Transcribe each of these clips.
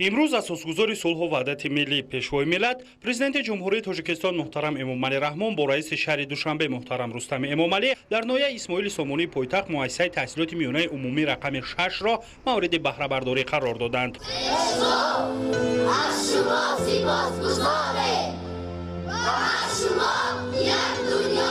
امروز اساسگزار صلح و وحدت ملی پیشوای ملت پرزیدنت جمهوری تاجیکستان محترم امامعلی رحمان با رئیس شهر دوشنبه محترم رستم امامعلی در نایه اسماعیل سامونی پایتخت مؤسسه تحصیلات میانه عمومی رقم 6 را مورد بهره برداری قرار دادند. از شما سپاسگزاریم و از شما یک دنیا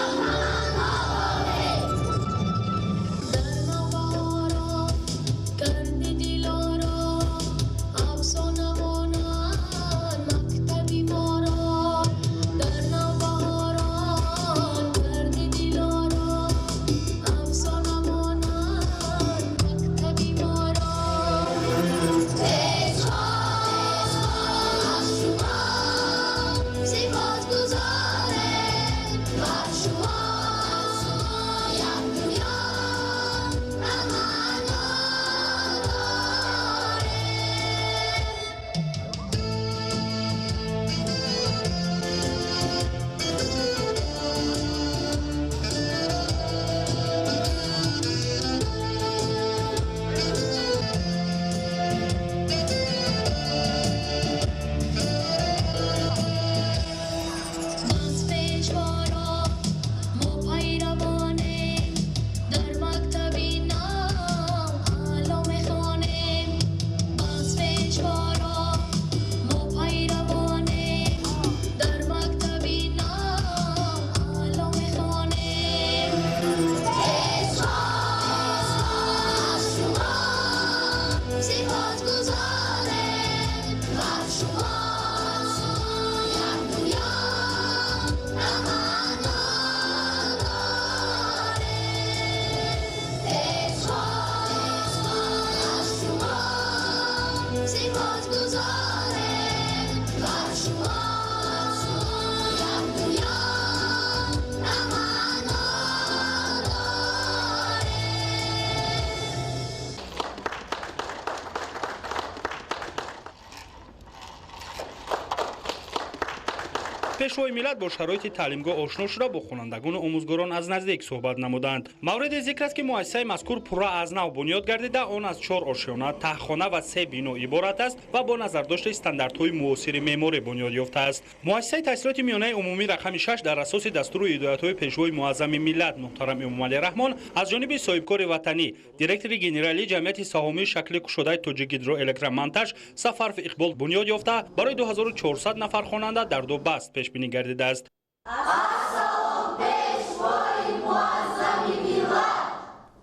پیشوای ملت با شرایط تعلیمگاه آشنا شده با خوانندگان و آموزگاران از نزدیک صحبت نمودند. مورد ذکر است که مؤسسه مذکور پورا از نو بنیاد گردیده، آن از 4 آشیانه، تهخانه و 3 بنا عبارت است و با نظرداشت استانداردهای معاصر معماری بنیاد یافته است. مؤسسه تحصیلات میانه عمومی رقم 6 در اساس دستور و هدایت‌های پیشوای معظم ملت محترم امامعلی رحمان از جانب صاحبکار وطنی دیرکتور گنرالی جمعیت سهامی شکل گشوده توجیک هیدروالکترومونتاژ سفرف اقبال بنیاد یافته برای 2400 نفر خواننده در 2 بست پیش بینی گردیده است.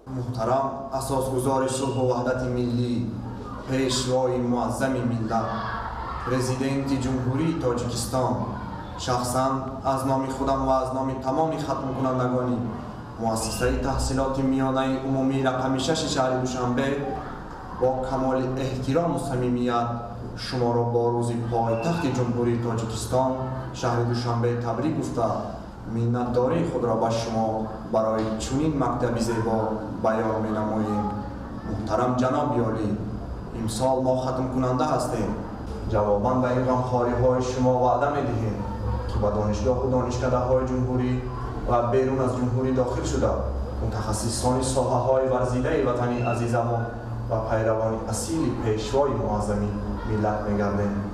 محترم اساسگزار صلح و وحدت ملی، پیشوای معظم ملت، پرزیدنت جمهوری تاجیکستان، شخصا از نام خودم و از نام تمام ختم کنندگان مؤسسه تحصیلات میانه عمومی رقم 6 شهر دوشنبه با کمال احترام و صمیمیت شما را با روز پایتخت جمهوری تاجیکستان شهر دوشنبه تبریک گفته منتداری خود را به شما برای چنین مکتب زیبا بیان می نماییم. محترم جناب عالی، امسال ما ختم کننده هستیم. جواباً به این غمخواری های شما وعده می دهیم که به دانشگاه و دانشکده های جمهوری و بیرون از جمهوری داخل شده متخصصان ساحه های ورزیده وطنی عزیزمان و پیروان اصیل پیشوای معظم ملت می گردیم.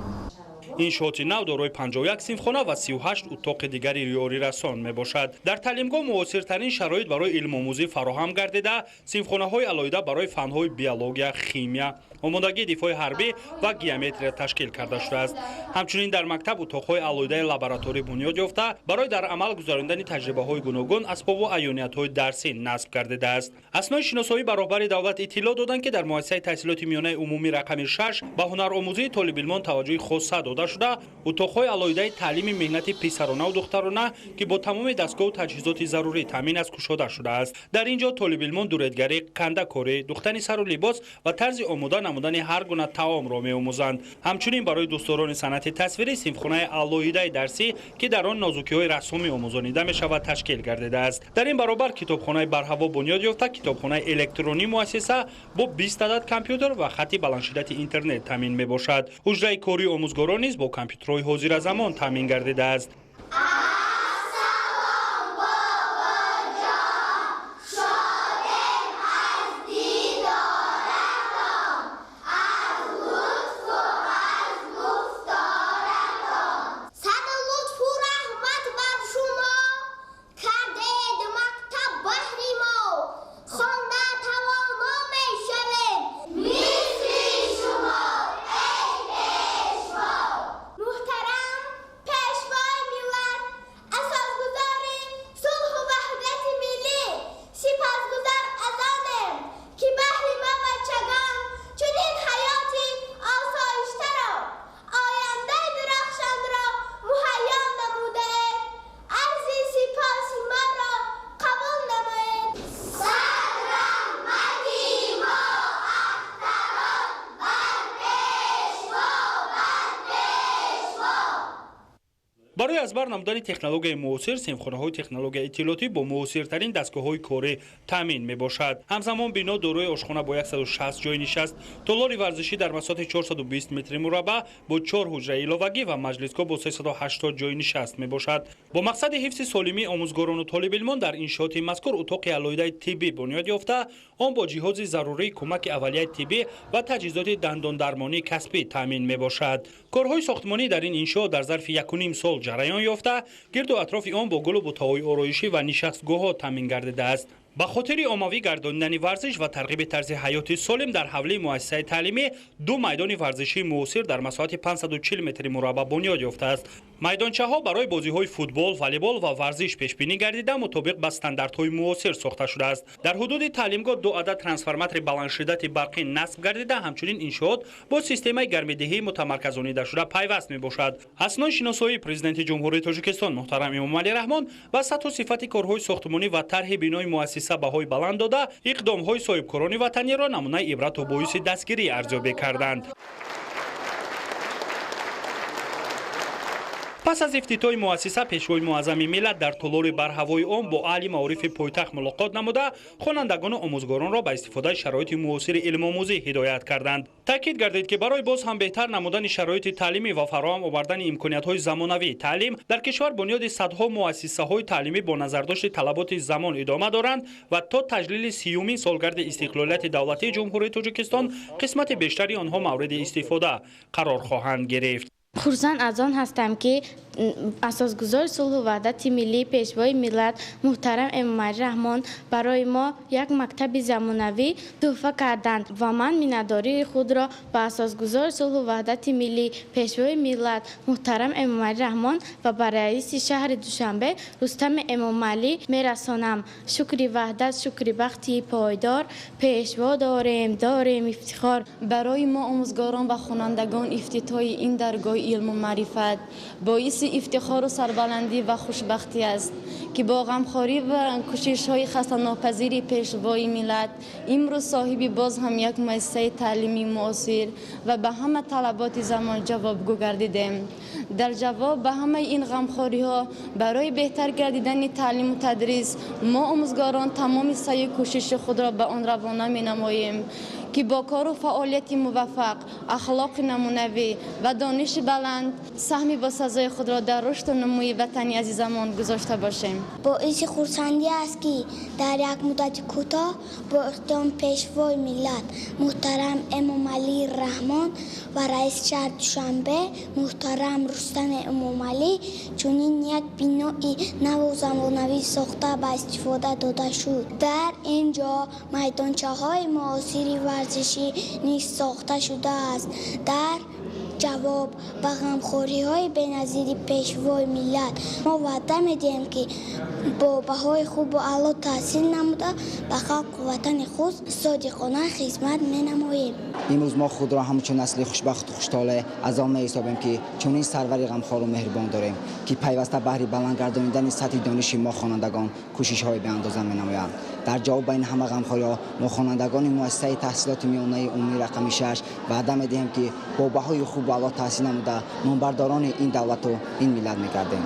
انشاءات نو دارای 51 صنفخانه و 38 اتاق دیگر ریاری رسان می باشد. در تعلیمگاه معاصرترین شرایط برای علم آموزی فراهم گردیده، صنفخانه های علاوه برای فنهای بیولوژی، شیمیا، آمادگی دفاع حربی و گیومتری تشکیل کرده شده است. همچنین در مکتب اتاق‌های علاوه لابراتوری بنیاد یافته برای در عمل گذراندن تجربه‌های گوناگون، اسباب و عیانیت‌های درسی نصب گردیده است. اسناد شناسایی بر رهبر دولت اطلاع دادند که در مؤسسه تحصیلات میانه عمومی رقم 6 به هنرآموزی طالب علمان توجه خاص داده شده. اتاق‌های علاوه تعلیم مهنت پسرانه و دخترانه که با تمام دستگاه و تجهیزات ضروری تامین از گشوده شده است. در اینجا طالب علمان دوریدگری، کنده‌کاری، دوختن سر و لباس و طرز آماده نمودن هر گونه طعام را می‌آموزند. همچنین برای دوستداران صنعت تصویری صنفخانه علاوه درسی که در آن نازکی‌های رسمی آموزانیده می‌شود تشکیل گردیده است. در این برابر کتابخانه برهوا بنیاد یافته، کتابخانه الکترونی مؤسسه با 20 عدد کامپیوتر و خط بلندشدت اینترنت تامین می‌باشد. حجره کاری آموزگاران نیز با کامپیوترهای حاضر زمان تامین گردیده است. барои аз бар намудани технологияи муосир синфхонаҳои технологияи иттилоотӣ бо муосиртарин дастгоҳҳои корӣ таъмин мебошад. ҳамзамон бино дорои ошхона бо 160 ҷойи нишаст, толори варзишӣ дар масоҳати 420 метри мураббаъ бо 4 ҳуҷраи иловагӣ ва маҷлисгоҳ бо 380 ҷойи нишаст мебошад. бо мақсади ҳифзи солимии омӯзгорону толибилмон дар иншооти мазкур утоқи алоҳидаи тиббӣ бунёд ёфта, он бо ҷиҳози зарурии кӯмаки аввалияи тиббӣ ва таҷҳизоти дандондармонии касбӣ таъмин мебошад. корҳои сохтмонӣ дар ин иншоо дар зарфи 1.5 сол ҷараён ёфта, гирду атрофи он бо гулу бутаҳои ороишӣ ва нишастгоҳҳо таъмин гардидааст. ба хотири оммавӣ гардонидани варзиш ва тарғиби тарзи ҳаёти солим дар ҳавлии муассисаи таълимӣ 2 майдони варзишии муосир дар масоҳати 540 метри мураббаъ бунёд ёфтааст. майдончаҳо барои бозиҳои футбол, волейбол ва варзиш пешбинӣ гардида мутобиқ ба стандартҳои муосир сохта шудааст. дар ҳудуди таълимгоҳ 2 адад трансформатори баландшиддати барқӣ насб гардида, ҳамчунин иншоот бо системаи гармидиҳии мутамарказонидашуда пайваст мебошад. аснои шиносоии президенти ҷумҳурии Тоҷикистон муҳтарам Эмомалӣ Раҳмон ба сатҳу сифати корҳои сохтмонӣ ва тарҳи бинои муассиса баҳои баланд дода, иқдомҳои соҳибкорони ватаниро намунаи ибрату боиси дастгирӣ арзёбӣ карданд. пас аз ифтитоҳи муассиса пешвои муаззами миллат дар толори барҳавои он бо аҳли маорифи пойтахт мулоқот намуда, хонандагону омӯзгоронро ба истифодаи шароити муосири илмомӯзӣ ҳидоят карданд. таъкид гардид ки барои боз ҳам беҳтар намудани шароити таълимӣ ва фароҳам овардани имкониятҳои замонавии таълим дар кишвар бунёди садҳо муассисаҳои таълимӣ бо назардошти талаботи замон идома доранд ва то таҷлили 30-юмин солгарди истиқлолияти давлатии ҷумҳурии Тоҷикистон қисмати бештари онҳо мавриди истифода қарор хоҳанд гирифт. хурсанд аз он ҳастам ки асосгузори сулҳу ваҳдати миллӣ пешвои миллат муҳтарам Эмомалӣ Раҳмон барои мо як мактаби замонавӣ тӯҳфа карданд ва ман миннатдории худро ба асосгузори сулҳу ваҳдати миллӣ пешвои миллат муҳтарам Эмомалӣ Раҳмон ва ба раиси шаҳри Душанбе Рустами Эмомалӣ мерасонам. шукри ваҳдат, шукри бахти пойдор, пешво дорем ифтихор. барои мо омӯзгорон ва хонандагон ифтитоҳи ин даргоҳи илму маърифат боиси ифтихору сарбаландӣ ва хушбахтӣ аст ки бо ғамхорӣ ва кӯшишҳои хастанопазири пешвои миллат имрӯз соҳиби боз ҳам як муассисаи таълимии муосир ва ба ҳама талаботи замон ҷавобгӯ гардидем. дар ҷавоб ба ҳамаи ин ғамхориҳо барои беҳтар гардидани таълиму тадрис мо омӯзгорон тамоми саъю кӯшиши худро ба он равона менамоем ки бо кору фаъолияти муваффақ, ахлоқи намунавӣ ва дониши баланд саҳми босазои худро дар рушду намӯи ватани азизамон гузошта бошем. боиси хурсандӣ аст ки дар як муддати кӯтоҳ бо иқтидоми пешвои миллат муҳтарам Эмомалӣ Раҳмон ва раиси шаҳри Душанбе муҳтарам Рустами Эмомалӣ чунин як бинои наву замонавӣ сохта ба истифода дода шуд. дар ин ҷо майдончаҳои муосири варзишӣ низ сохта шудааст. дар ҷавоб ба ғамхориҳои беназири пешвои миллат мо ваъда медиҳем ки бо баҳои хубу аъло таҳсил намуда ба халқу ватани худ содиқона хизмат менамоем. имрӯз мо худро ҳамчун насли хушбахту хуштоле аз он меҳисобем ки чунин сарвари ғамхору меҳрибон дорем ки пайваста баҳри баланд гардонидани сатҳи дониши мо хонандагон кӯшишҳои беандоза менамоянд. дар ҷавоб ба ин ҳама ғамхориҳо мо хонандагони муассисаи таҳсилоти миёнаи умумии рақами 6 ваъда медиҳем ки бо баҳои хубу аъло таҳсил намуда номбардорони ин давлату ин миллат мегардем.